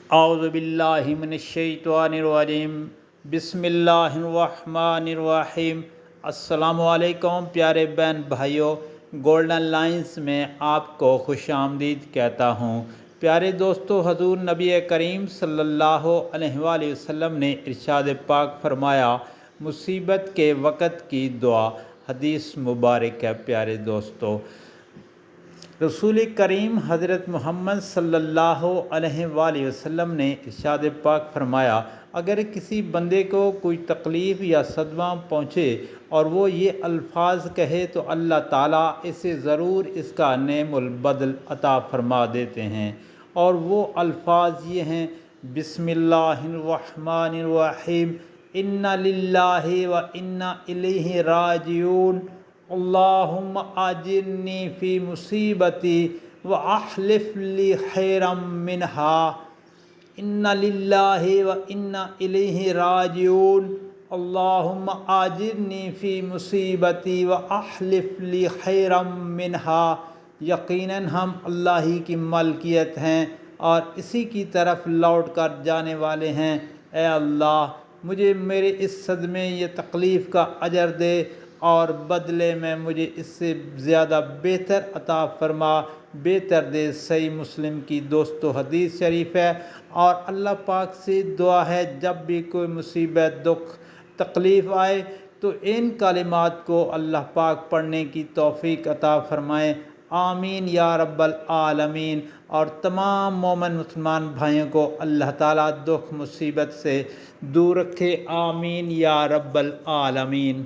اعوذ باللہ من الشیطان الرجیم بسم اللہ الرحمن الرحیم۔ السلام علیکم پیارے بہن بھائیوں، گولڈن لائنز میں آپ کو خوش آمدید کہتا ہوں۔ پیارے دوستو، حضور نبی کریم صلی اللہ علیہ وآلہ وسلم نے ارشاد پاک فرمایا، مصیبت کے وقت کی دعا۔ حدیث مبارک ہے۔ پیارے دوستو، رسول کریم حضرت محمد صلی اللہ علیہ وآلہ وسلم نے ارشاد پاک فرمایا، اگر کسی بندے کو کوئی تکلیف یا صدمہ پہنچے اور وہ یہ الفاظ کہے تو اللہ تعالیٰ اسے ضرور اس کا نعم البدل عطا فرما دیتے ہیں، اور وہ الفاظ یہ ہیں: بسم اللہ الرحمن الرحیم، انا للہ و انا الیہ راجعون، اللہم آجرنی فی مصیبتی واخلف لی خیرا منہا، انا للہ و انا الیہ راجعون، اللہم آجرنی فی مصیبتی واخلف لی خیرا منہا۔ یقیناً ہم اللہ ہی کی ملکیت ہیں اور اسی کی طرف لوٹ کر جانے والے ہیں۔ اے اللہ، مجھے میرے اس صدمے یہ تکلیف کا اجر دے اور بدلے میں مجھے اس سے زیادہ بہتر عطا فرما، بہتر دے۔ صحیح مسلم کی دوستو حدیث شریف ہے، اور اللہ پاک سے دعا ہے جب بھی کوئی مصیبت، دکھ، تکلیف آئے تو ان کلمات کو اللہ پاک پڑھنے کی توفیق عطا فرمائے۔ آمین یا رب العالمین۔ اور تمام مومن مسلمان بھائیوں کو اللہ تعالیٰ دکھ مصیبت سے دور رکھے۔ آمین یا رب العالمین۔